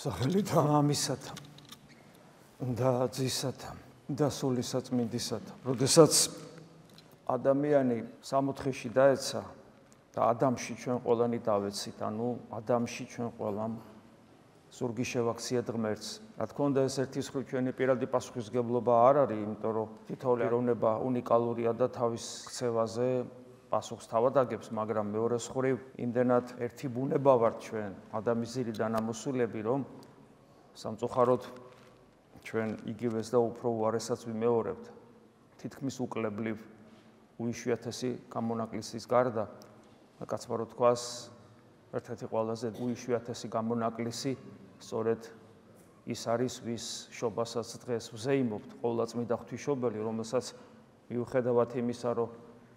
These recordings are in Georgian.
სახელითა მამისათა და ძისათა და სულისაწმინდისათა. როდესაც ადამიანი სამოთხეში დაეცა და ადამიანში ჩვენ ყველანი დავეცით, ანუ ადამიანში ჩვენ ყველამ ზურგი შევაქცია ღმერთს. რა თქმა უნდა, ეს ერთის მხრივ ჩვენი პირადი პასუხისმგებლობა არ არის, იმიტომ რომ თითოეული ეროვნება უნიკალურია და თავის ქცევაზე პასუხს თავად აგებს, მაგრამ მეორეს მხრივ იმდენად ერთი ბუნება ვართ ჩვენ, ადამიანისგან ამოსულები, რომ სამწუხაროდ ჩვენ იგივეს და უფრო უარესაც ვიმეორებთ. თითქმის უკლებლივ უიშვიათესი გამონაკლისის გარდა, კაცმარო თქვას, ერთ-ერთი ყველაზე უიშვიათესი გამონაკლისი სწორედ ის არის, ვის შობასაც დღეს ვზეიმობთ, ყოვლადწმიდა ღვთისმშობელი, რომელსაც მიუხედავად იმისა, რომ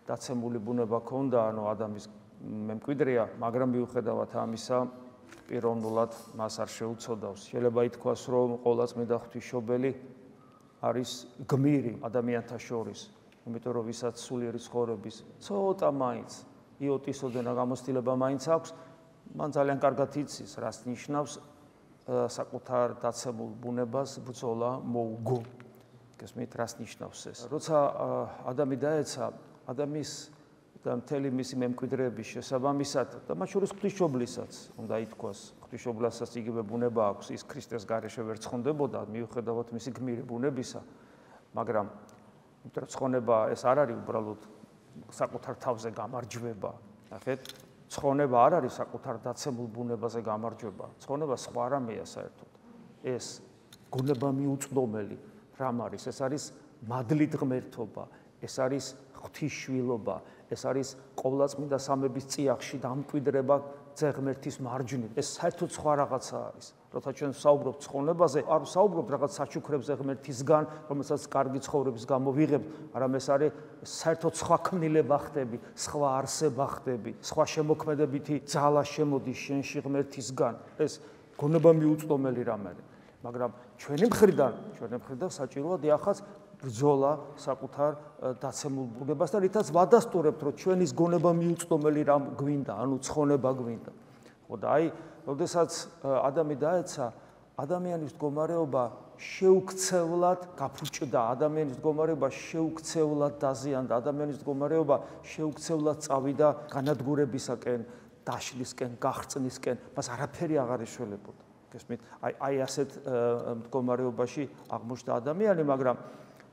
დაცემული ბუნება ქონდა, ანუ ადამიანის მემკვიდრეა, მაგრამ მიუხედავად ამისა, პიროვნულად მას არ შეუცოდავს. შეიძლება ითქვას, რომ ყოვლადწმიდა ღვთისმშობელი არის გმირი ადამიანთა შორის, იმიტომ რომ ვისაც სულიერი ცხოვრების ცოტა მაინც იოტის ოდენა გამოცდილება მაინც აქვს, მან ძალიან კარგად იცის, რას ნიშნავს საკუთარ დაცემულ ბუნებას ბრძოლა მოუგო. გესმით, რას ნიშნავს ეს? როცა ადამი დაეცა ადამიანის და მთელი მისი მემკვიდრეების შესაბამისად და მათ შორის ღვთისმშობლისაც უნდა ითქვას, ღვთისმშობლასაც იგივე ბუნება აქვს, ის ქრისტეს გარეშე ვერ ცხონდებოდა, მიუხედავად მისი გმირი ბუნებისა, მაგრამ ცხონება ეს არ არის უბრალოდ საკუთარ თავზე გამარჯვება. ნახეთ, ცხონება არ არის საკუთარ დაცემულ ბუნებაზე გამარჯვება. ცხონება სხვა რამეა საერთოდ. ეს გუნება მიუწვდომელი რამ არის? ეს არის მადლით ღმერთობა, ეს არის ღვთისშვილობა, ეს არის ყოვლადწმიდა სამების წიაღში დამკვიდრება ძეღმერთის მარჯვნივ. ეს საერთოდ სხვა რაღაცა არის. როცა ჩვენ ვსაუბრობთ ცხონებაზე, არ ვსაუბრობთ რაღაც საჩუქრებზე ღმერთისგან, რომელსაც კარგი ცხოვრების გამო ვიღებთ, არამედ ეს არის საერთოდ სხვა ქმნილება ხდები, სხვა არსება ხდები, სხვა შემოქმედებითი ძალა შემოდის შენში ღმერთისგან. ეს გონება მიუწვდომელი რამე. მაგრამ ჩვენი მხრიდან საჭიროა დიახაც ბრძოლა საკუთარ დაცემულ ბუნებასთან, რითაც ვადასტურებთ, რომ ჩვენის გონება მიუწვდომელი რამ გვინდა, ანუ ცხონება გვინდა. ხო და აი, როდესაც ადამი დაეცა, ადამიანის მდგომარეობა შეუქცევლად გაფუჭდა, ადამიანის მდგომარეობა შეუქცევლად დაზიანდა, ადამიანის მდგომარეობა შეუქცევლად წავიდა განადგურებისაკენ, დაშლისკენ, გახრწნისკენ, მას არაფერი აღარ ეშველებოდა. გესმით, აი ასეთ მდგომარეობაში აღმოჩნდა ადამიანი, მაგრამ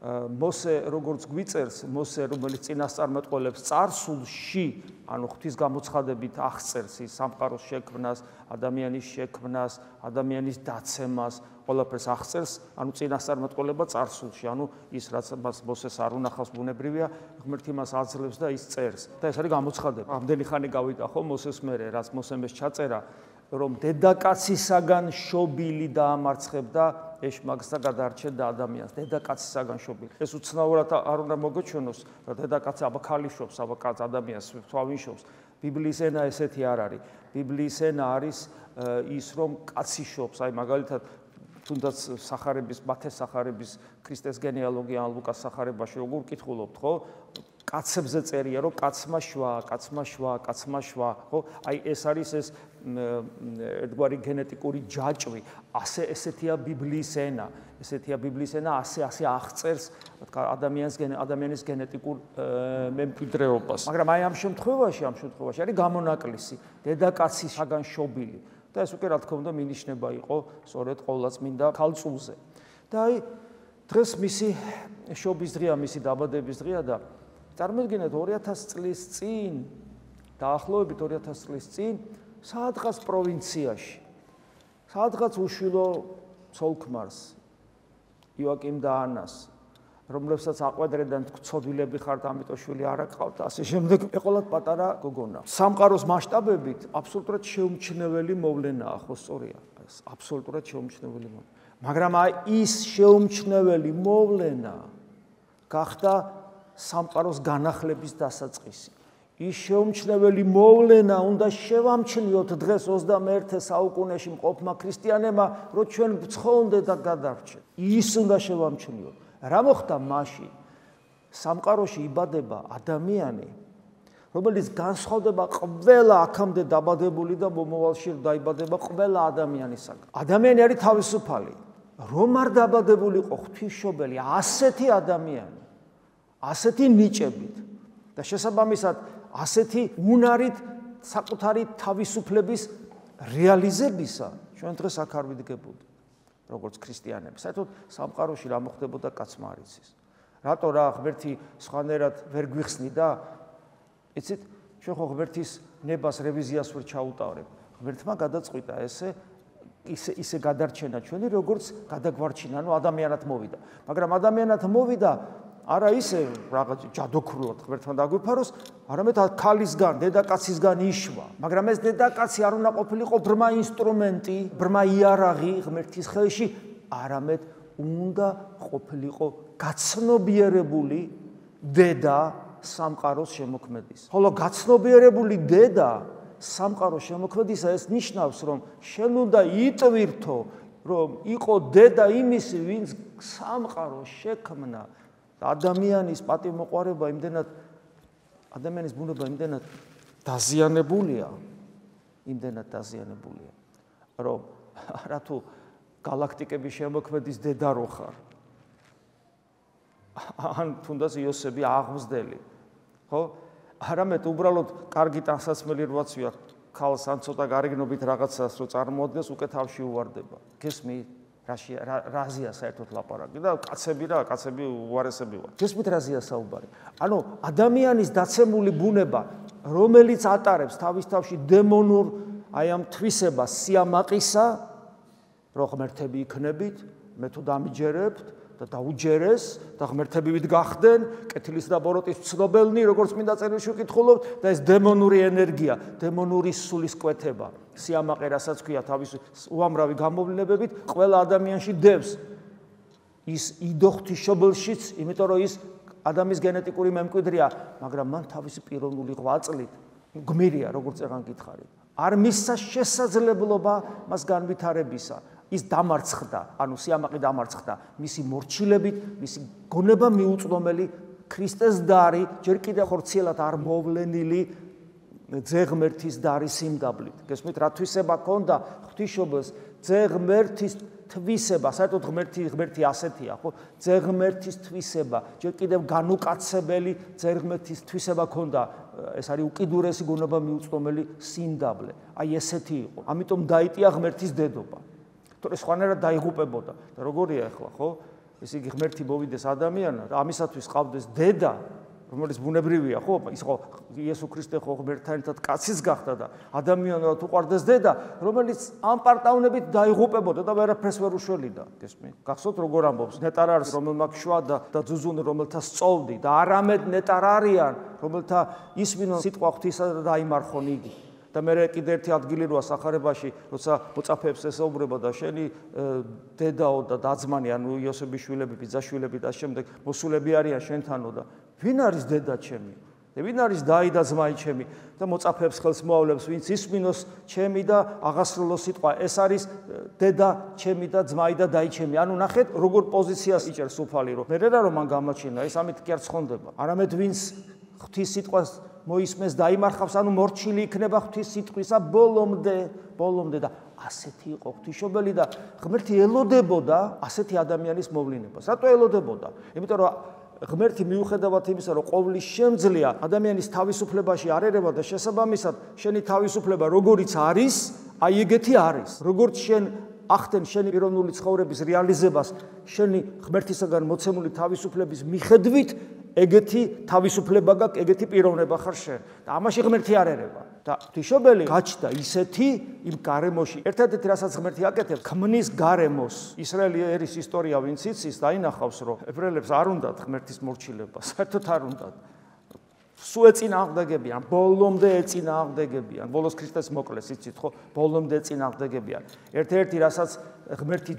მოსე როგორც გვიწერს, მოსე რომელიც წინასწარმეტყველებს წარსულში, ანუ ღვთის გამოცხადებით აღწერს ის სამყაროს შექმნას, ადამიანის შექმნას, ადამიანის დაცემას, ყველაფერს აღწერს, ანუ წინასწარმეტყველება წარსულში, ანუ ის რაც მოსეს არ უნახავს ბუნებრივია, ღმერთი მას აძლევს და ის წერს. და ეს არის გამოცხადება. ამდენი ხანი გავიდა ხო მოსეს მერე, რაც მოსემ ეს ჩაწერა, რომ დედაკაცისაგან შობილი დაამარცხებდა ეშმაკს და გადაარჩენდა ადამიანს. დედაკაცისაგან შობილი. ეს უცნაურად არ უნდა მოგეჩვენოს, რომ დედაკაცი აბა ქალიშობს, აბა კაც ადამიანს თვალიშობს. ბიბლიის ენა ესეთი არ არის. ბიბლიის ენა არის ის, რომ კაცი შობს, აი მაგალითად თუნდაც სახარების, მათეს სახარების ქრისტეს გენეალოგია ან ლუკას სახარებაში როგორ კითხულობთ, ხო? კაცებზე წერია, რომ კაცმა შვა, ხო? აი ეს არის ეს ერთგვარი გენეტიკური ჯაჭვი, ესეთია ბიბლიის ენა, ასე აღწერს ადამიანის გენეტიკურ მემკვიდრეობას. მაგრამ აი ამ შემთხვევაში არის გამონაკლისი, დედაკაცისაგან შობილი. და ეს უკვე რა თქმა უნდა მინიშნება იყო სწორედ ყოვლადწმინდა ქალწულზე. და აი დღეს მისი შობის დღეა, მისი დაბადების დღეა და წარმოიდგინეთ 2000 წლის წინ, დაახლოებით 2000 წლის წინ, სადღაც პროვინციაში, სადღაც უშვილო ცოლ-ქმარს, იოაკიმ და ანას, რომლებსაც აყვედრედან ცოდვილები ხართ, ამიტომ შვილი არ აყავთ, ასე შემდეგ, ეყოლათ პატარა გოგონა. სამყაროს მასშტაბებით აბსოლუტურად შეუმჩნეველი მოვლენაა, ხო სწორია? ეს აბსოლუტურად შეუმჩნეველი მოვლენა. მაგრამ აი ის შეუმჩნეველი მოვლენა გახდა სამყაროს განახლების დასაწყისი. ის შეუმჩნეველი მოვლენა უნდა შევამჩნიოთ დღეს 21 საუკუნეში მყოფმა ქრისტიანებმა, რომ ჩვენ ვცხონდეთ და გადარჩეთ. ის უნდა შევამჩნიოთ. რა მოხდა მაშინ? სამყაროში იბადება ადამიანი, რომელიც განსხვავდება ყველა აქამდე დაბადებული და მომავალში დაიბადება ყველა ადამიანისაგან. ადამიანი არის თავისუფალი. რომ არ დაბადებულიყო ღვთისმშობელი ასეთი ადამიანი, ასეთი ნიჭებით და შესაბამისად ასეთი უნარით საკუთარი თავისუფლების რეალიზებისა ჩვენ დღეს აქ არ ვიდგებოდი, როგორც ქრისტიანები. საერთოდ სამყაროში რა მოხდებოდა კაცმა არ იცის. რატო რა ღმერთი სხვანაირად ვერ გვიხსნიდა? იცით, ჩვენ ხო ღმერთის ნებას რევიზიას ვერ ჩაუტარებ. ღმერთმა გადაწყვიტა ისე გადარჩენა ჩვენი, როგორც გადაგვარჩინა, ანუ ადამიანად მოვიდა. მაგრამ ადამიანად მოვიდა არა ისე რაღაც ჯადოქრულად ღმერთმა დაგვიფაროს, არამედ ქალისგან, დედაკაცისგან იშვა. მაგრამ ეს დედაკაცი არ უნდა ყოფილიყო ბრმა ინსტრუმენტი, ბრმა იარაღი ღმერთის ხელში, არამედ უნდა ყოფილიყო გაცნობიერებული დედა სამყაროს შემოქმედის. ხოლო გაცნობიერებული დედა სამყაროს შემოქმედისა ეს ნიშნავს, რომ შენ უნდა იტვირთო, რომ იყო დედა იმისი, ვინც სამყაროს შექმნა. ადამიანის პატივმოყვარება იმდენად, ადამიანის ბუნება იმდენად დაზიანებულია, რომ რა თუ galaktikების შემოქმედის დედა რო ხარ, ან თუნდაც იოსები აღმზრდელი, ხო? არამედ უბრალოდ კარგი ტანსაცმელი რვაცვია ქალს ან ცოტა გარეგნობით რაღაცას რო წარმოადგენს, უკვე თავში უვარდება. გესმით? რაზეა საერთოდ ლაპარაკი და კაცები უარესები ვარ. გესმით რაზეა საუბარი? ანუ ადამიანის დაცემული ბუნება, რომელიც ატარებს თავის თავში დემონურ აი ამ თვისებას სიამაყისა, რომ ღმერთები იქნებით, მე თუ დამიჯერებთ და დაუჯერეს და ღმერთებივით გახდნენ, კეთილის და ბოროტის ცნობელნი, როგორც მინდა წერილში ვკითხულობთ და ეს დემონური ენერგია, დემონური სულისკვეთება, სიამაყე, რასაც ქვია თავის უამრავი გამოვლენებებით, ყველა ადამიანში დევს. ის იდო ღვთისმშობელშიც, იმიტომ რომ ის ადამიანის გენეტიკური მემკვიდრეა, მაგრამ მან თავისი პიროვნული ღვაწლით გმირია, როგორც წეგან გითხარით. არ მისცა შესაძლებლობა მას განვითარებისა. ის დამარცხდა, ანუ სიამაყე დამარცხდა მისი მორჩილებით, მისი გონება მიუწვდომელი ქრისტეს დარი, ჯერ კიდევ ხორციელად არ მოვლენილი ძე ღმერთის დარის სიმდაბლით. გესმით, რა თვისება ქონდა ღვთისმშობელს, ძე ღმერთის თვისება, საერთოდ ღმერთი ასეთია, ხო? ძე ღმერთის თვისება, ჯერ კიდევ განუკაცებელი ძე ღმერთის თვისება ქონდა, ეს არის უკიდურესი გონება მიუწვდომელი სიმდაბლე. აი ესეთი იყო. ამიტომ დაიტია ღმერთის დედობა. თორე სხვანაირად დაიღუპებოდა. და როგორია ახლა, ხო? ესე იგი ღმერთი მოვიდეს ადამიანად, ამისათვის ყავდეს დედა, რომელიც ბუნებრივია, ხო? ის ხო იესო ქრისტე ხო ღმერთთან ერთად კაცის გახდა და ადამიანად უყვარდეს დედა, რომელიც ამ პარტავნებით დაიღუპებოდა და ვერაფერს ვერ უშველიდა. გესმით? გახსოვთ როგორ ამბობს? ნეტარ არის, რომელმაც შვა და ძუძუნი, რომელთა სწოვდი და არამედ ნეტარ არიან, რომელთა ისმინონ სიტყვა ღვთისა და დაიმარხონ იგი. და მე კიდე ერთი ადგილი როა სახარებაში, როცა მოწაფეებს ესაუბრება და შენი დედაო და დაძმანი, ანუ იოსების შვილები, ბიძაშვილები და შემდეგ მოსულები არიან შენთანო და ვინ არის დედა ჩემი? და ვინ არის დაი და ძმაი ჩემი? და მოწაფეებს ხელს მოავლებს, ვინც ისმინოს ჩემი და აღასრულოს სიტყვა, ეს არის დედა ჩემი და ძმაი და დაი ჩემი. ანუ ნახეთ, როგორ პოზიციას იჭერს უფალი, რომ მე რა რომ მან გამაჩინა, ეს ამით კი არ ცხონდება. არამედ ვინც ღვთის სიტყვას მოისმენს დაიმარხავს, ანუ მორჩილი იქნება ღვთის სიტყვისა ბოლომდე და ასეთი იყო ღვთისმშობელი და ღმერთი ელოდებოდა ასეთი ადამიანის მოვლენებას. რატო ელოდებოდა? იმიტომ რომ ღმერთი მიუხედავად იმისა, რომ ყოვლის შემძლეა ადამიანის თავისუფლებაში არ ერევა და შესაბამისად შენი თავისუფლება როგორიც არის, აი ეგეთი არის. როგორც შენ ახდენ შენი პიროვნული ცხოვრების რეალიზებას შენი ღმერთისაგან მოცემული თავისუფლების მიხედვით ეგეთი თავისუფლება გაქვს, ეგეთი პიროვნება ხარ შენ. და ამაში ღმერთი არ ერევა. და ღვთისმშობელი გაჩნდა ისეთი იმ გარემოში. ერთადერთი რასაც ღმერთი აკეთებს, ქმნის გარემოს. ისრაელი ერის ისტორია ვინც იცის, დაინახავს, რომ ებრაელებს არ უნდათ ღმერთის მორჩილება, საერთოდ არ უნდათ. სულ ეწინააღმდეგებიან, ბოლომდე ეწინააღმდეგებიან. ბოლოს ქრისტეს მოკლეს, იცით ხო? ბოლომდე ეწინააღმდეგებიან. ერთ-ერთი რასაც ღმერთი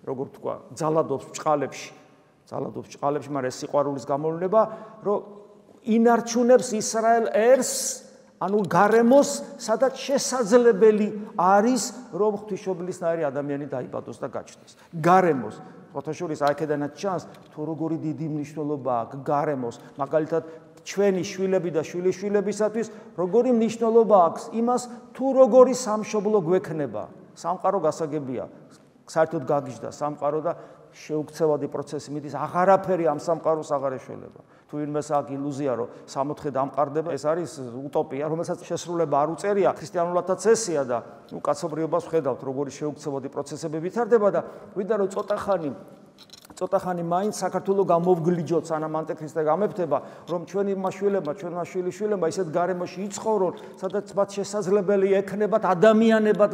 როგორ თქვა, ძალადობს ჭყალებში, მაგრამ ეს სიყვარულის გამოვლენა, რომ ინარჩუნებს ისრაელ ერს, ანუ გარემოს, სადაც შესაძლებელი არის, რომ ღვთისმშობლისნაირი ადამიანი დაიბადოს და გაჩნდეს. გარემოს. ფოთაშორის აქედანაც ჩანს, თუ როგორი დიდი მნიშვნელობა აქვს გარემოს. მაგალითად, ჩვენი შვილები და შვილიშვილებისათვის როგორი მნიშვნელობა აქვს იმას, თუ როგორი სამშობლო გვექნება. სამყარო გასაგებია, საერთოდ გაგიჟდა სამყარო და შეუქცევადი პროცესი მიდის, აღარაფერი ამ სამყაროს აღარ ეშველება. თუ ვინმეს აქვს ილუზია, რომ 60 დამყარდება, ეს არის უტოპია, რომელსაც შესრულება არ უწერია, ქრისტიანულადაც ესეა და კაცობრიობას ვხედავთ, როგორი შეუქცევადი პროცესები ვითარდება და ვიდრე რომ ცოტა ხანი მაინც საქართველოს გამოვგლიჯოთ, სანამ ანტიქრისტე გამეფთება, რომ ჩვენმა შვილიშვილებმა ისეთ გარემოში იცხოვრონ, სადაც მათ შესაძლებელი ექნებათ ადამიანებად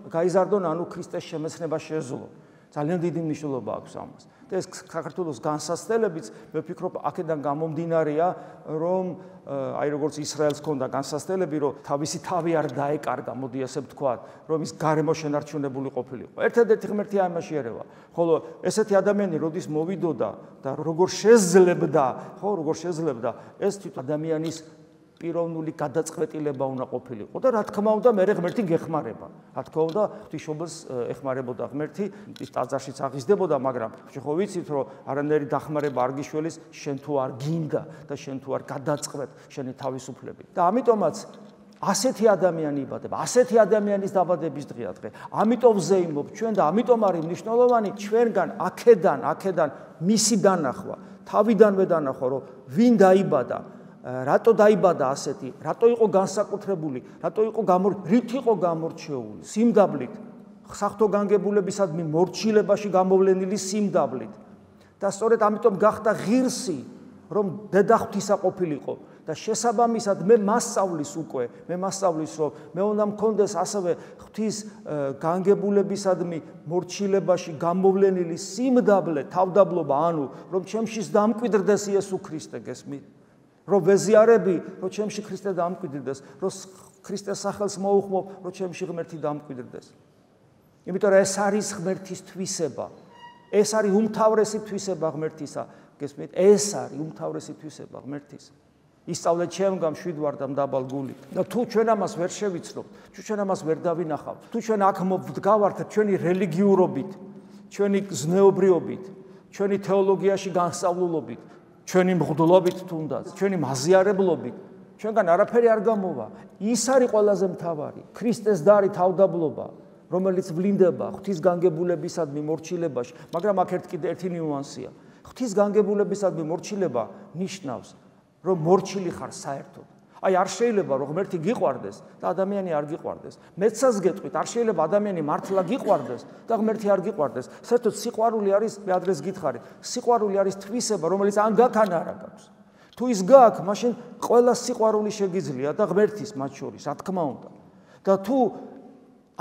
გაიზარდონ, ანუ ქრისტეს შემეცნება შეეძლო. ძალიან დიდი მნიშვნელობა აქვს ამას. და ეს საქართველოს განსასწრებიც, მე ვფიქრობ, აქედან გამომდინარეა, რომ აი როგორც ისრაელს ჰქონდა განსასწრები, რომ თავისი თავი არ დაეკარგა, მოდი ასე ვთქვათ, რომ ის გარემო შენარჩუნებული ყოფილიყო. ერთადერთი ღმერთი ამაში ერევა. ხოლო ესეთი ადამიანი როდის მოვიდოდა და როგორ შეძლებდა, ეს თვით ადამიანის პიროვნული გადაწყვეტილება უნდა ყოფილიყო და რა თქმა უნდა მე ღმერთი გეხმარება. რა თქმა უნდა ღვთისმშობელს ეხმარებოდა ღმერთი, ის ტაძარშიც აღიზრდებოდა, მაგრამ ხო ვიცით რომ არანაირი დახმარება არ გიშველის, შენ თუ არ გინდა და შენ თუ არ გადაწყვეტ შენი თავისუფლებით. და ამიტომაც ასეთი ადამიანი იბადება, ასეთი ადამიანის დაბადების დღეა დღე. ამიტომ ვზეიმობ ჩვენ და ამიტომ არის მნიშვნელოვანი ჩვენგან აქედან მისი დანახვა, თავიდანვე დანახვა, რომ ვინ დაიბადა, რატო დაიბადა ასეთი, რატო იყო განსაკუთრებული, რით იყო გამორჩეული, სიმდაბლით, საღვთო განგებულებისადმი მორჩილებაში გამოვლენილი სიმდაბლით. და სწორედ ამიტომ გახდა ღირსი, რომ დედა ღვთისა ყოფილიყო და შესაბამისად მე მასწავლის, რომ მე უნდა მქონდეს ასევე ღვთის განგებულებისადმი მორჩილებაში გამოვლენილი სიმდაბლე, თავდაბლობა, ანუ რომ ჩემში დამკვიდრდეს იესო ქრისტე, გესმით? რომ ვეზიარები, რომ ჩემში ქრისტე დამკვიდრდეს, რომ ქრისტეს სახელს მოუხმობ, რომ ჩემში ღმერთი დამკვიდრდეს. იმიტომ რომ ეს არის ღმერთის თვისება. ეს არის უმთავრესი თვისება ღმერთისა, გესმით? ეს არის უმთავრესი თვისება ღმერთის. ისწავლეთ ჩემგან მშვიდვარ და მდაბალ გულით. და თუ ჩვენ ამას ვერ შევიცნობთ, თუ ჩვენ ამას ვერ დავინახავთ, თუ ჩვენ აქ მოვდგავართ ჩვენი რელიგიურობით, ჩვენი ზნეობრიობით, ჩვენი თეოლოგიაში განსწავლულობით, ჩვენი მღვდლობით თუნდაც, ჩვენი მაზიარებლობით, ჩვენგან არაფერი არ გამოვა. ის არის ყველაზე მთავარი, ქრისტეს დარი თავდაბლობა, რომელიც ვლინდება ღვთის განგებულებისადმი მორჩილებაში, მაგრამ აქ ერთი ნიუანსია. ღვთის განგებულებისადმი მორჩილება ნიშნავს, რომ მორჩილი ხარ საერთოდ. აი არ შეიძლება რომ ღმერთი გიყვარდეს და ადამიანი არ გიყვარდეს. მეცას გეტყვით, არ შეიძლება ადამიანი მართლა გიყვარდეს და ღმერთი არ გიყვარდეს. საერთოდ სიყვარული არის, მე ადრეს გითხარით, სიყვარული არის თვისება, რომელიც ან გაქვს ან არა გაქვს. თუ ის გაქვს, მაშინ ყველა სიყვარული შეგიძლია და ღმერთის მათ შორის, რა თქმა უნდა. და თუ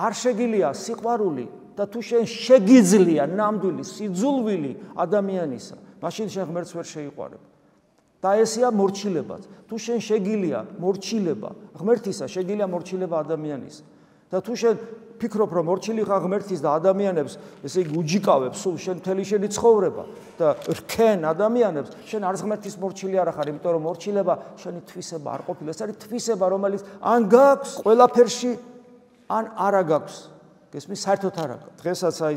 არ შეგიძლია სიყვარული და თუ შენ შეგიძლია ნამდვილი სიძულვილი ადამიანისა, მაშინ შენ ღმერთს ვერ შეიყვარებ. და ესეა მორჩილებაც. თუ შენ შეგიძლია მორჩილება ღმერთისა, შეგიძლია მორჩილება ადამიანის. და თუ შენ ფიქრობ, რომ მორჩილი ხარ ღმერთის და ადამიანებს, ესე იგი უჯიკავებს სულ შენ მთელი შენი ცხოვრება და რქენ ადამიანებს, შენ არც ღმერთის მორჩილი არ ხარ, იმიტომ რომ მორჩილება შენი თვისება არ ყოფილა. ეს არის თვისება, რომელიც ან გაქვს ყველაფერში, ან არა გაქვს. გესმის, საერთოდ არა გაქვს. დღესაც აი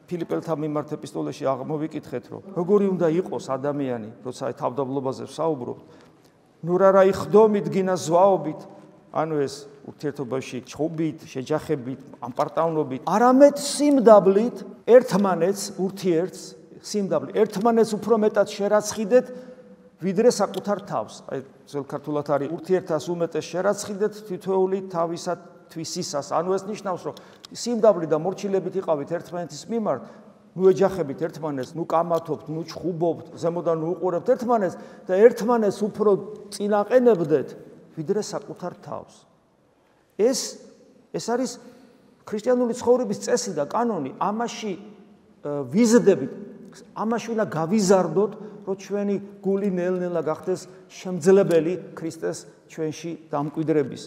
ფილიპელთა მიმართ ეპისტოლეში აღმოვიკითხეთ, რომ როგორი უნდა იყოს ადამიანი, როცა თავდაბლობაზე ვსაუბრობ, ნუ რა იხდომით, გინა ზვაობით, ანუ ეს ურთიერთობაში ჩხუბით, შეჯახებით, ამპარტავნობით, არამედ სიმდაბლით, ერთმანეთს ურთიერთს, სიმდაბლით, ერთმანეთს უფრო მეტად შერაცხიდეთ, ვიდრე საკუთარ თავს. აი ძველ ქართულად არის ურთიერთას უმეტეს შერაცხიდეთ თითოეული თავისისას. ანუ ეს ნიშნავს, რომ სიმდაბლე და მორჩილებით იყავით ერთმანეთის მიმართ, ნუ ეჯახებით ერთმანეთს, ნუ კამათობთ, ნუ ჩხუბობთ, ზემოდან ნუ უყურებთ ერთმანეთს და ერთმანეთს უფრო წინაყენებდეთ, ვიდრე საკუთარ თავს. ეს არის ქრისტიანული ცხოვრების წესი და კანონი, ამაში ვიზრდებით, ამაში უნდა გავიზარდოთ, რომ ჩვენი გული ნელ-ნელა გახდეს შემძლებელი ქრისტეს ჩვენში დამკვიდრების.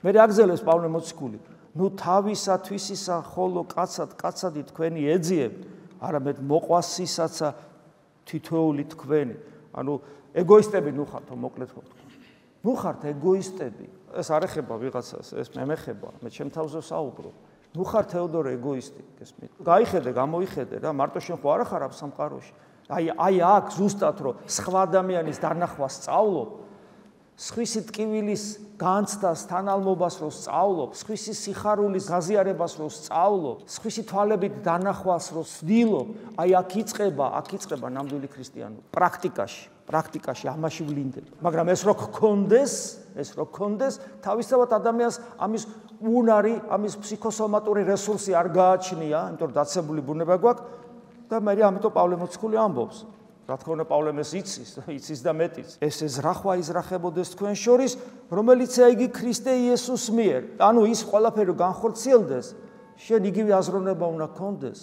მე აგზელებს პავლე მოციქული, ნუ თავისათვისისა ხოლო კაცადი თქვენი ეძიებთ, არამედ მოყვასისაცა თითოეული თქვენი. ანუ ეგოისტები ნუ ხართო, მოკლედ ხო თქვა. ნუ ხართ ეგოისტები. ეს არ ეხება ვიღაცას, ეს მე მეხება, მე ჩემ თავზე ვსაუბრობ. ნუ ხარ თეოდორე ეგოისტი, გესმით? გაიხედე, გამოიხედე რა, მარტო შენ ხო არ ხარ ამ სამყაროში. აი აქ ზუსტად რომ სხვა ადამიანის დანახვა სწავლობ, სხვისი ტკივილის განცდას, თანალმობას რომ სწავლობ, სხვისი სიხარულის გაზიარებას რომ სწავლობ, სხვისი თვალებით დანახვას რომ ვცდილობ, აი აქ იწყება ნამდვილი ქრისტიანობა. პრაქტიკაში ამაში ვლინდება. მაგრამ ეს რო გქონდეს, თავისთავად ადამიანს ამის უნარი, ამის ფსიქოსომატური რესურსი არ გააჩნია, იმიტომ რომ დაცებული ბუნება გვაქვს და მე ამიტომ პავლე მოციქული ამბობს. რა თქმა უნდა პავლემეს იცის და მეტიც. ეს ზრახვა იზრახებოდეს თქვენ შორის, რომელიცაა იგი ქრისტე იესოს მიერ. ანუ ის ყველაფერი განხორციელდეს, შენ იგივე აზროვნება უნდა გქონდეს,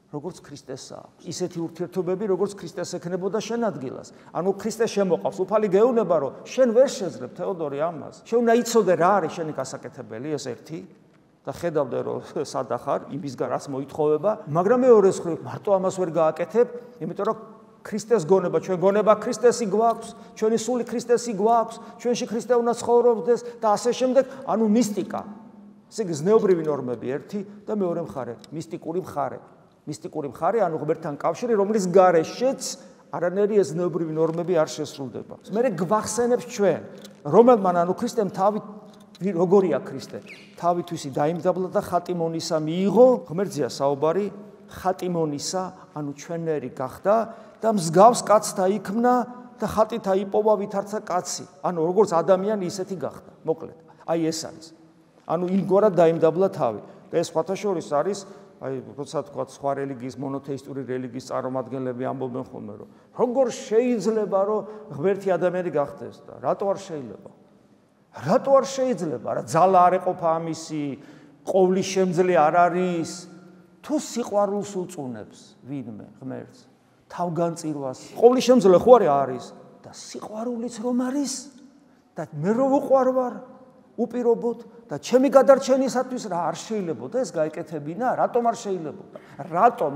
როგორც ქრისტესა. ისეთი ურთიერთობები, როგორც ქრისტეს ექნებოდა შენ ადგილას. ანუ ქრისტე შემოყავს, უფალი გეუბნება, რომ შენ ვერ შეძლებ თეოდორი ამას. შენ უნდა იცოდე რა არის შენი გასაკეთებელი, ეს ერთი. და ხედავდე რომ სადახარ იმისგან რაც მოითხოვება, მაგრამ მეორე მხრივ მარტო ამას ვერ გააკეთებ, იმიტომ რომ ქრისტეს გონება, ჩვენ გონება ქრისტესი გვაქვს, ჩვენი სული ქრისტესი გვაქვს, ჩვენში ქრისტე უნდა ცხოვრობდეს და ასე შემდეგ, ანუ მისტიკა. ესე იგი ზნეობრივი ნორმები ერთი და მეორე მხარე, მისტიკური მხარე, ანუ ღმერთთან კავშირი, რომლის გარეშეც არანაირი ეს ზნეობრივი ნორმები არ შესრულდება. მე გვახსენებს ჩვენ, რომელმან ანუ ქრისტემ როგორია ქრისტე? თავითვისი დაიმდაბლა და ხატიმონისა მიიღო, ღმერთზეა საუბარი, ხატიმონისა, ანუ ჩვენერი გახდა და მსგავს კაცთა იქმნა და ხატით აიპოვა ვითარცა კაცი. ანუ როგორც ადამიანი ისეთი გახდა. მოკლედ, აი ეს არის. ანუ იმგვარად დაიმდაბლა თავი. და ეს სხვათა შორის არის, როცა თქვა სხვა რელიგიის, მონოთეისტური რელიგიის წარმომადგენლები ამბობენ ხოლმე, რომ როგორ შეიძლება, რომ ღმერთი ადამიანი გახდეს და რატო არ შეიძლება? რატო არ შეიძლება? რა ძალა არ ეყოფა ამისი, ყოვლის შემძლე არ არის, თუ სიყვარულს უწუნებს ვინმე ღმერთს, თავგანწირვას. ყოვლის შემძლე ხო არის და სიყვარულიც რომ არის და მე რო უყვარ ვარ უპირობოდ და ჩემი გადარჩენისათვის რა არ შეიძლებოდა ეს გაეკეთებინა? რატომ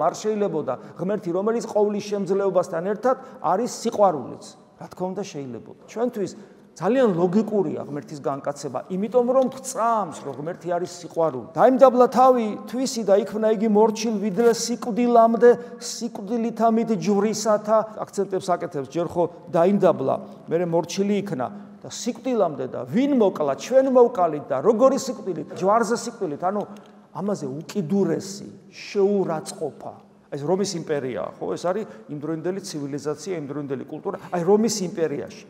არ შეიძლებოდა ღმერთი, რომელიც ყოვლის შემძლეობასთან ერთად არის სიყვარულიც? რა თქმა უნდა შეიძლებოდა. ჩვენთვის ძალიან ლოგიკურია ღმერთის განკაცება, იმიტომ რომ გწამს, რომ ღმერთი არის სიყვარული. დაიმდაბლა თავი თვისი და იქმნა იგი მორჩილ ვიდრე სიკვდილამდე, სიკვდილით ამით ჯვრისათა, აქცენტებს აკეთებს, ჯერ ხო დაიმდაბლა, მერე მორჩილი იქნა და სიკვდილამდე და ვინ მოკლა, ჩვენ მოვკალით და როგორი სიკვდილით, ჯვარზე სიკვდილით, ანუ ამაზე უკიდურესი შეურაცხყოფა. ეს რომის იმპერიაა, ხო? ეს არის იმდროინდელი ცივილიზაცია, იმდროინდელი კულტურა, აი რომის იმპერიაში.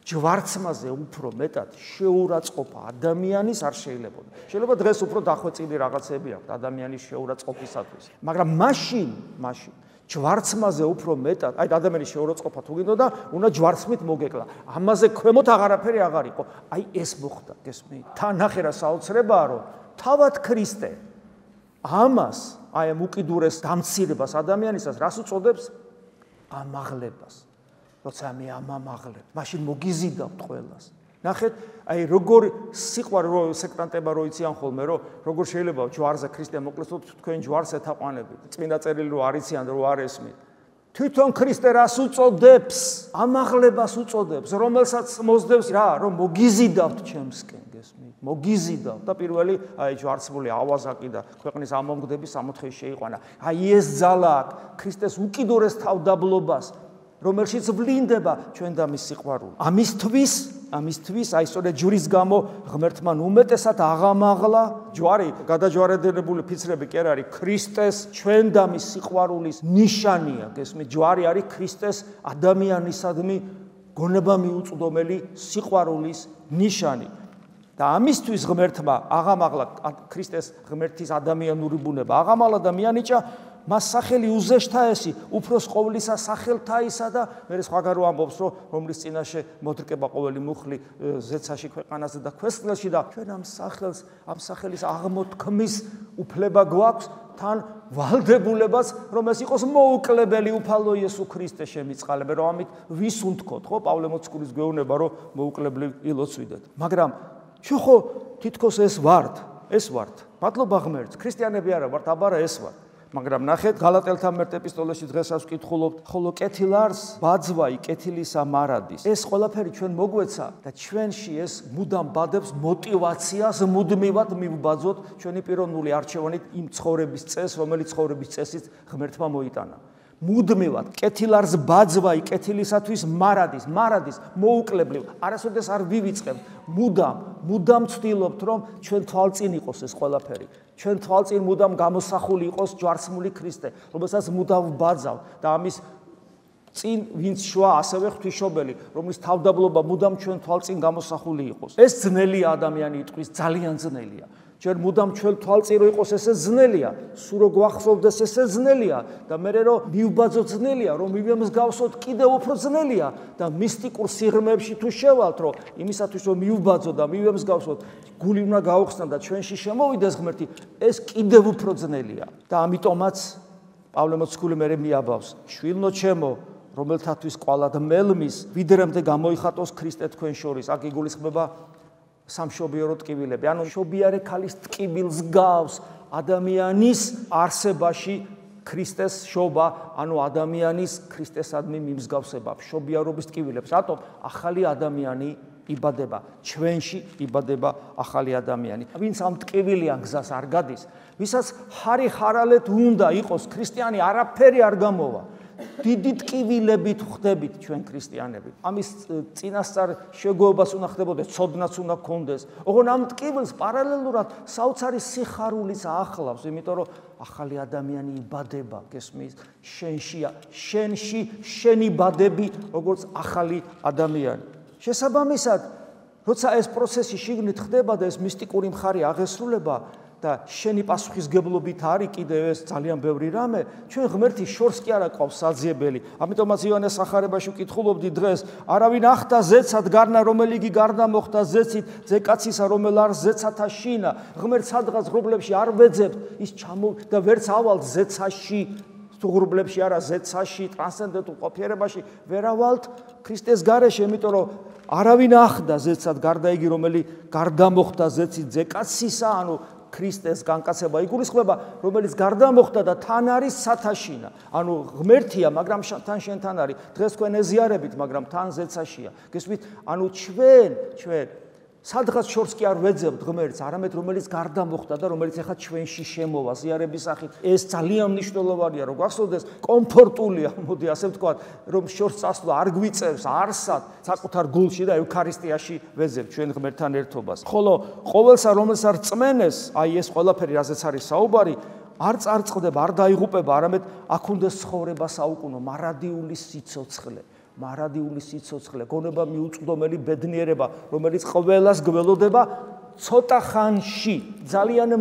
ჯვარცმაზე უფრო მეტად შეურაცხყოფა ადამიანის არ შეიძლებოდა. შეიძლება დღეს უფრო დახვეწილი რაღაცები აქვს ადამიანის შეურაცხყოფისათვის. მაგრამ მაშინ ჯვარცმაზე უფრო მეტად, აი ადამიანის შეურაცხყოფა თუ გინდოდა, უნდა ჯვარცმით მოგეკლა. ამაზე ქვემოთ აღარაფერი აღარ იყო. აი ეს მოხდა, გესმით? თან ნახე რა საოცრებაა, რომ თავად ქრისტე ამას, აი ამ უკიდურეს დამცირებას ადამიანისას რას უწოდებს? ამაღლებას. როცა მე ამაღლებ, მაშინ მოგიზიდავთ ყველას. ნახეთ, აი როგორ სიყვარული რო სექტანტება რო იციან ხოლმე, რომ როგორ შეიძლება ჯვარზე ქრისტე მოკლეს, თქვენ ჯვარს ეთაყვანებით. წმინდა წერილი რო არიციან, რო არ ესმით. თვითონ ქრისტე რას უწოდებს? ამაღლებას უწოდებს, რომელსაც მოსდევს რა, რომ მოგიზიდავთ ჩემსკენ, გესმით? მოგიზიდავთ და პირველი აი ჯვარცმული ავაზაკი და ქვეყნის ამომგდები 60-ში შეიყვანა. აი ეს ძალა აქვს ქრისტეს უკიდურეს თავდაბლობას, რომელშიც ვლინდება ჩვენ და მის სიყვარული. ამისთვის, აი სწორედ ჯვრის გამო ღმერთმა უმეტესად აღამაღლა ჯვარი, გადაჯვარედებებული ფიცრები კი არ არის ქრისტეს ჩვენ და მის სიყვარულის ნიშანია, გესმით? ჯვარი არის ქრისტეს ადამიანისადმი გონება მიუწვდომელი სიყვარულის ნიშანი. და ამისთვის ღმერთმა აღამაღლა ქრისტეს ღმერთის ადამიანური ბუნება აღამაღლა და მიანიჭა მას სახელი უზეშთაესი, უფროს ყოვლისა სახელთაისა და მე სხვაგან რო ამბობს, რომ რომლის წინაშე მოდრკება ყოველი მუხლი ზეცაში, ქვეყანაზე და ქვესკნელში და ჩვენ ამ სახელის აღმოთქმის უფლება გვაქვს, თან ვალდებულებას, რომ ეს იყოს მოუკლებელი უფალო იესო ქრისტე შემიწყალებ, რომ ამით ვისუნთქოთ, ხო? პავლე მოციქულის გვეუბნება, რომ მოუკლებლი ილოცვიდეთ. მაგრამ ჩვენ ხო თითქოს ეს ვართ. მადლობა ღმერთს, ქრისტიანები არა ვართ, აბარა ეს ვართ. მაგრამ ნახეთ, გალატელთა ერთ ეპისტოლეში დღესაც ვკითხულობთ, ხოლო კეთილარს ბაძვაი კეთილისა მარადის. ეს ყველაფერი ჩვენ მოგვეცა და ჩვენში ეს მუდამ ბადებს მოტივაციას მუდმივად მივბაძოთ ჩვენი პიროვნული არჩევანით იმ ცხოვრების წესს, რომელიც ცხოვრების წესით ღმერთმა მოიტანა. მუდმივად კეთილარს ბაძვა კეთილისათვის მარადის მოუკლებლივ არასოდეს არ ვივიწყებ მუდამ ვცდილობთ რომ ჩვენ თვალწინ იყოს ეს ყველაფერი ჩვენ თვალწინ მუდამ გამოსახული იყოს ჯვარცმული ქრისტე რომელსაც მუდამ ვბაძავ და ამის წინ ვინც შვა ასევე ღვთისმშობელი რომლის თავდაბლობა მუდამ ჩვენ თვალწინ გამოსახული იყოს ეს ძნელია ადამიანი იტყვის ძალიან ძნელია ჯერ მუდამ ჩვენ თვალწინ რო იყოს ესე ძნელია სულ რო გვახსოვდეს ესე ძნელია და მე რო მივბაძო ძნელია რომ მივემსგავსოთ კიდევ უფრო ძნელია და მისტიკურ სიღრმეებში თუ შევალთ რომ იმისათვის რომ მივბაძო და მივემსგავსოთ გული უნდა გაუხსნა და ჩვენში შემოვიდეს ღმერთი ეს კიდევ უფრო ძნელია და ამიტომაც პავლე მოციქული მე მიაბავს შვილნო ჩემო რომელთათვის ყვალად მელმის ვიდრემდე გამოიხატოს ქრისტე თქვენ შორის აქ იგულისხმება სამშობიარო ტკივილები ანუ შობიარე ქალის ტკივილს გავს ადამიანის არსებაში ქრისტეს შობა ანუ ადამიანის ქრისტესადმი მიმსგავსება შობიარობის ტკივილებს რატომ ახალი ადამიანი იბადება ჩვენში იბადება ახალი ადამიანი ვინც ამ ტკივილიან გზას არ გადის ვისაც ხარი ხარალეთ უნდა იყოს ქრისტიანი არაფერი არ გამოვა დიდი ტკივილებით ხვდებით ჩვენ ქრისტიანები. ამის წინასწარ შეგუებას უნდა ხდებოდეს, ცოდნაც უნდა გქონდეს. ოღონ ამ ტკივილს პარალელურად საოცარი სიხარულიც ახლავს, იმიტომ რომ ახალი ადამიანი იბადება, გესმის, შენში შენი ბადები, როგორც ახალი ადამიანი. შესაბამისად, როცა ეს პროცესი შიგნით ხდება და ეს მისტიკური მხარე აღესრულება და შენი პასუხისგებლობით არის კიდევ ეს ძალიან ბევრი რამე, ჩვენ ღმერთის შორს კი არა ყავს საძიებელი. ამიტომაც ივანეს სახარებაში ვკითხულობდი დღეს, არავინ ახთა ზეცად გარნა, რომელი იგი გარდა მოხდა ზეცით, ზეკაცისა, რომელ არ ზეცათა შინა. ღმერთს სადღაც ღრუბლებში არ ვეძებთ, ის და ვერც ავალთ ზეცაში, ღრუბლებში არა ზეცაში, ტრანსცენდენტულ ყოფიერებაში ვერ ავალთ ქრისტეს გარეშე, იმიტომ რომ არავინ ახდა ზეცად გარდა იგი, რომელი გარდა მოხდა ზეცით, ზეკაცისა, ანუ ქრისტეს განკაცება იგულისხმება, რომელიც გარდა მოხდა და თან არის სათაშინა. ანუ ღმერთია, მაგრამ თან შენთან არის. დღეს თქვენ ეზიარებით, მაგრამ თან ზეცაშია. გესმით? ანუ ჩვენ სადღაც შორს კი არ ვეძებთ ღმერთს, არამედ რომელიც გარდა მოხდა და რომელიც ახლა ჩვენში შემოვა ზიარების სახით. ეს ძალიან მნიშვნელოვანია, რომ გახსოვდეს, კომფორტულია, მოდი ასე ვთქვათ, რომ შორს წასვლა არ გვიწევს არსად საკუთარ გულში და ევქარისტიაში ვეძებთ ჩვენ ღმერთთან ერთობას. ხოლო ყოველსა რომელსა რწმენეს, აი ეს ყველაფერი რაზეც არის საუბარი, არ წარწყდება, არ დაიღუპება, არამედ აქ უნდა ცხოვრება საუკუნო, მარადიული სიცოცხლე, გონება მიუწვდომელი ბედნიერება, რომელიც ყველას გველოდება ცოტა ხანში, ძალიან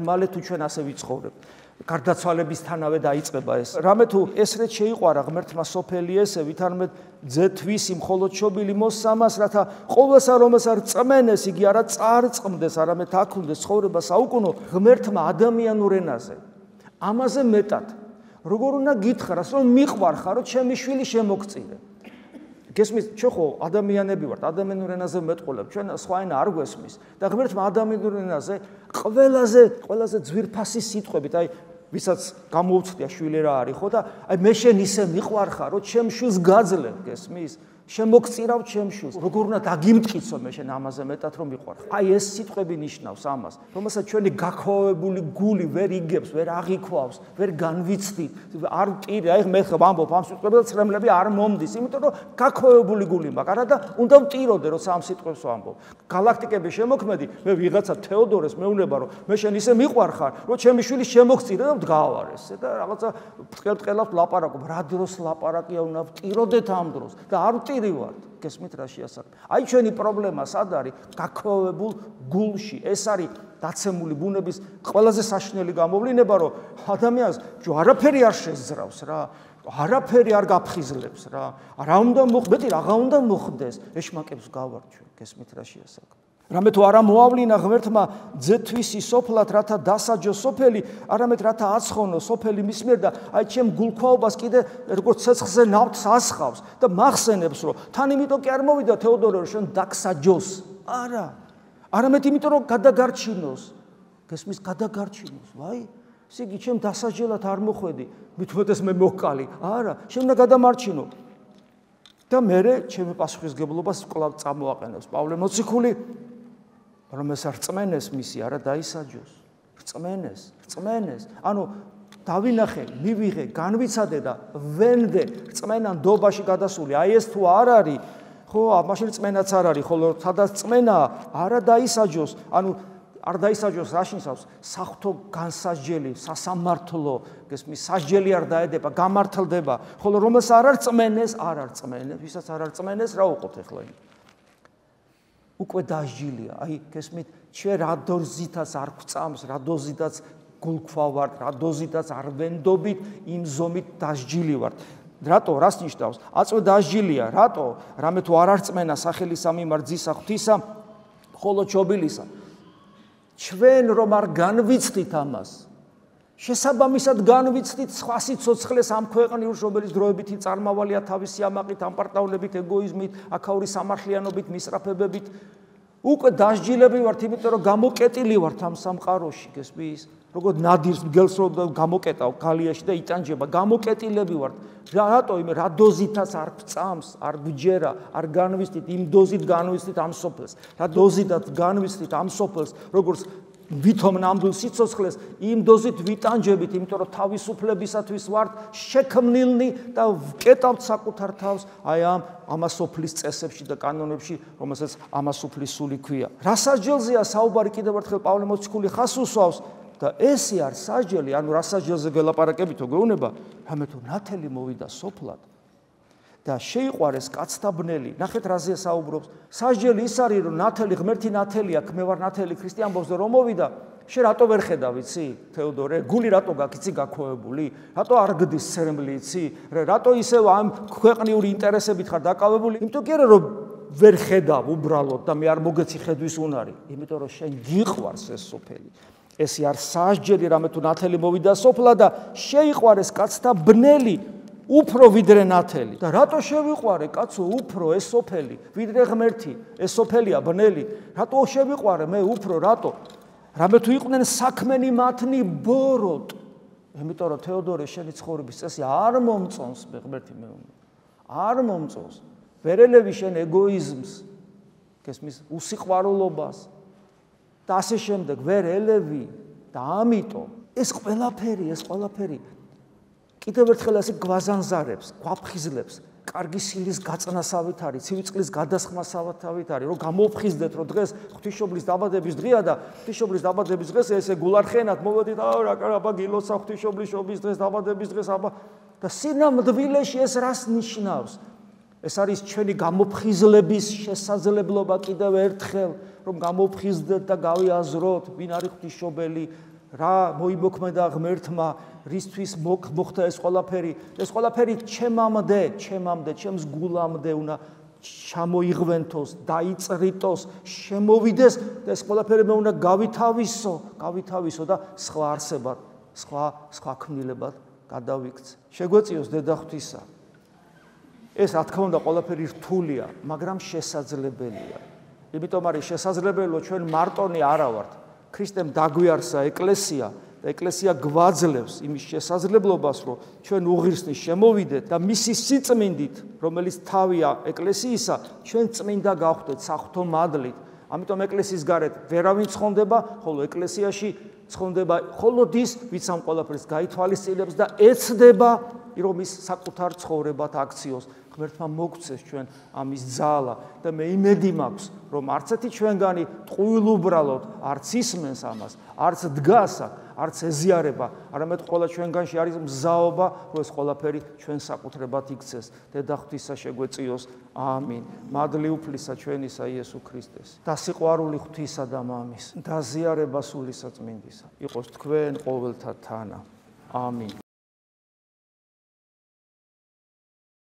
მალე თუ ჩვენ ასე ვიცხოვრებთ. გარდაცვალებისთანავე დაიწყება ეს. რამე თუ ესრეთ შეიყვარა ღმერთმა სოფელი ესე, ვითარმედ ძეთვისი მხოლოდ შობილი მოსამას, რათა ყოველსა რომელსა რწმენეს, იგი არა წარწყმდეს, არამედ აქ უნდა ცხოვრება საუკუნო ღმერთმა ადამიანურ ენაზე. ამაზე მეტად როგორ უნდა გითხრას, რომ მიყვარხარ, რომ ჩემი შვილი შემოგწირე. გესმის, ჩვენ ხო ადამიანები ვართ, ადამიანურ ენაზე მეტყოლებ, ჩვენ სხვა ენა არ გვესმის და ღმერთმა ადამიანურ ენაზე ყველაზე ძვირფასი სიტყვებით, აი ვისაც გამოუცდია შვილი რა არის, ხო და აი მე შენ ისე მიყვარხარ, რომ ჩემ შვილს გაძლევ, გესმის? შემოგწირავ ჩემ შვილს. როგორ უნდა დაგიმტკიცო მე შენ ამაზე მეტად რომ მიყვარხარ. აი ეს სიტყვები ნიშნავს ამას, რომელსაც ჩვენი გაქოვებული გული ვერ იგებს, ვერ აღიქვავს, ვერ განვიცდით. არ ტირი, აი მე ვამბობ ამ სიტყვებს და ცრემლები არ მომდის, იმიტომ რომ გაქოვებული გული მაქვს. არა და უნდა ვტიროდე, როცა ამ სიტყვებს ვამბობ. გალაქტიკების შემოქმედი, მე ვიღაცა თეოდორეს მეუნება, რომ მე შენ ისე მიყვარხარ, რომ ჩემი შვილი შემოგწირე და ვდგავარესე და რაღაცა ბრტყელად ლაპარაკობ. რა დროს ლაპარაკია, უნდა ვტიროდეთ ამ დროს და არ ვტირივართ. გესმით რა შეასახა. აი ჩვენი პრობლემა სად არის? გაქოვებულ გულში. ეს არის დაცემული ბუნების ყველაზე საშინელი გამოვლინება, რომ ადამიანს არაფერი არ შეძრავს რა. არაფერი არ გაფხიზლებს რა. რა უნდა მოხდეს, რაღა უნდა მოხდეს. ეშმაკებს გავართ ჩვენ. გესმით რა შეასახა. რამე თუ არა მოავლინა ღმერთმა ძეთვისი სოფლად, რათა დასაჯო სოფელი, არამედ რათა აცხონო სოფელი მის მიერ და აი ჩემ გულქვაობას კიდე როგორც ცეცხლზე ნავთს ასხავს და მახსენებს, რომ თან იმიტომ კი არ მოვიდა თეოდორე, რომ შენ დაგსაჯოს. არა. არამედ იმიტომ რომ გადაგარჩინოს. გესმის, გადაგარჩინოს. ვაი, ესე იგი ჩემ დასაჯელად არ მოხვედი, მithumetes მე მოკალი. არა, შენ უნდა გადამარჩინო. და მე ჩემი პასუხისგებლობას კვლავ წამოაყენებს პავლე მოციქული, რომელსაც რწმენეს მისი არა დაისაჯოს. რწმენეს. ანუ დავინახე, მივიღე, განვიცადე და ვენდე რწმენა ნდობაში გადასული. აი ეს თუ არ არის, ხო, მაშინ რწმენაც არ არის, ხოლო სადაც რწმენაა, არა დაისაჯოს, ანუ არ დაისაჯოს რაშინსავს, საღვთო განსასჯელი, სასამართლო, გესმის, სასჯელი არ დაედება, გამართლდება, ხოლო რომელს არ არწმენეს, ვისაც არ არწმენეს, რა უყოთ ახლა? უკვე დასჯილია, აი, გესმით, ჩვენ რა დოზითაც არ გვწამს, რა დოზითაც გულქვა ვართ, რა დოზითაც არ ვენდობით, იმ ზომით დასჯილი ვართ. რატო? რას ნიშნავს? აწვე დასჯილია, რატო? რამე თუ არ არწმენა სახელისა მიმართ ძისა ღვთისა, ხოლო ჩობილისა. ჩვენ რომ არ განვიცდით ამას, შესაბამისად განვიცდით სხვა სიცოცხლეს ამ ქვეყნიურს, რომელიც დროებითი წარმავალია თავისი ამაყით, ამპარტავლებით, ეგოიზმით, აქაური სამართლიანობით, მისწრაფებებით, უკვე დასჯილები ვართ, იმიტომ რომ გამოკეტილი ვართ ამ სამყაროში, გესმის? როგორც ნადირს მგელს რომ გამოკეტავ გალიაში და იტანჯება, გამოკეტილები ვართ. რატო? რა დოზითაც არ გვწამს, არ გვჯერა, არ განვიცდით, იმ დოზით განვიცდით ამ სოფელს. რა დოზითაც განვიცდით ამ სოფელს, როგორც ვითომ ნამდვილ სიცოცხლეს, იმ დოზით ვიტანჯებით, იმიტომ რომ თავისუფლებისათვის ვართ შექმნილნი და ვკეტავთ საკუთარ თავს აი ამასოფლის წესებში და კანონებში, რომელსაც ამასოფლის სული ქვია. რა სასჯელზეა საუბარი კიდევ ერთხელ პავლე მოციქული ხას უსვავს? და ესე არ სასჯელი, ანუ რა სასჯელზე გელაპარაკებითო გეუბნება, რამე თუ ნათელი მოვიდა სოფლად და შეიყვარეს კაცთა ბნელი. ნახეთ რაზეა საუბრობს. სასჯელი ის არის, რომ ნათელი ღმერთი ნათელია, მე ვარ ნათელი ქრისტე ამბობს და რომ მოვიდა, შე რატო ვერ ხედავ, იცი, თეოდორე? გული რატო გაქვს, იცი, გაქვეებული? რატო არ გდის ცერემლი, იცი? რატო ისევ ამ ქვეყნიური ინტერესებით ხარ დაკავებული? იმიტომ კი არა რომ ვერ ხედავ უბრალოდ და მე არ მოგეცი ხედვის უნარი, იმიტომ რომ შენ გიყვარს ეს სოფელი. ესე არ სასჯელი, რამე თუ ნათელი მოვიდა სოფლად და შეიყვარეს კაცთა ბნელი უფრო ვიდრე ნათელი. და რატო შევიყვარე კაცო უფრო ეს სოფელი, ვიდრე ღმერთი, ეს სოფელია ბნელი. რატო შევიყვარე მე უფრო, რატო? რამე თუ იყვნენ საქმენი მათნი ბოროტ. იმიტომ რომ თეოდორე შენი ცხოვრების წესი არ მომწონს ღმერთი მეუბნება. არ მომწონს. ვერ ელევი შენ ეგოიზმს, გესმის, უსიყვარულობას. და ასე შემდეგ ვერ ელევი და ამიტომ ეს ყველაფერი კიდევ ერთხელ ასე გვაზანზარებს, გვაფხიზლებს, კარგი სილის გაწნასავით არის, ცივი წყლის გადასხმასავით არის, რომ გამოფხიზდეთ, რომ დღეს ღვთისმშობლის დაბადების დღეა და ღვთისმშობლის დაბადების დღეს ესე გულარხენად მოვედით, აბა გილოცა ღვთისმშობლის შობის დღეს, დაბადების დღეს, აბა და სინამდვილეში ეს რას ნიშნავს? ეს არის ჩვენი გამოფხიზლების შესაძლებლობა კიდევ ერთხელ, რომ გამოფხიზდეთ და გავიაზროთ, ვინ არის ღვთისმშობელი, რა მოიმოქმედა ღმერთმა, რისთვის მოხდა ეს ყველაფერი. ეს ყველაფერი ჩემამდე, ჩემს გულამდე უნდა ჩამოიღვენთოს, დაიწრიტოს, შემოვიდეს და ეს ყველაფერი მე უნდა გავითავისო და სხვა არსებად, სხვა ქმნილებად გადავიქცე. შეგვეციოს დედა ღვთისა. ეს რა თქმა უნდა ყველაფერი რთულია, მაგრამ შესაძლებელია. იმიტომ არის შესაძლებელი, რომ ჩვენ მარტონი არა ვართ. ქრისტემ დაგვიარსა ეკლესია და ეკლესია გვაძლევს იმის შესაძლებლობას, რომ ჩვენ უღირსნის შემოვიდეთ და მისი სიწმინდით, რომელიც თავია ეკლესიისა, ჩვენ წმინდა გავხდეთ საღვთო მადლით. ამიტომ ეკლესიის გარეთ ვერავინ ცხონდება, ხოლო ეკლესიაში ცხონდება მხოლოდ ის, ვინც ამ ყველაფერს გაითვალისწინებს და ეცდება, რომ ის საკუთარ ცხოვრებად აქციოს. ღმერთმა მოგცეს ჩვენ ამის ძალა და მე იმედი მაქვს, რომ არც ერთი ჩვენგანი ტყუილ უბრალოდ არც ისმენს ამას, არც დგას, არც ეზიარება, არამედ ყველა ჩვენგანში არის მზაობა, რომ ეს ყველაფერი ჩვენ საკუთრებად იქცეს. დედა ღვთისა შეგვეწიოს. ამინ. მადლი უფლისა ჩვენისა იესო ქრისტეს და სიყვარული ღვთისა და მამის და ზიარება სული საწმინდისა იყოს თქვენ ყოველთა თანა. ამინ.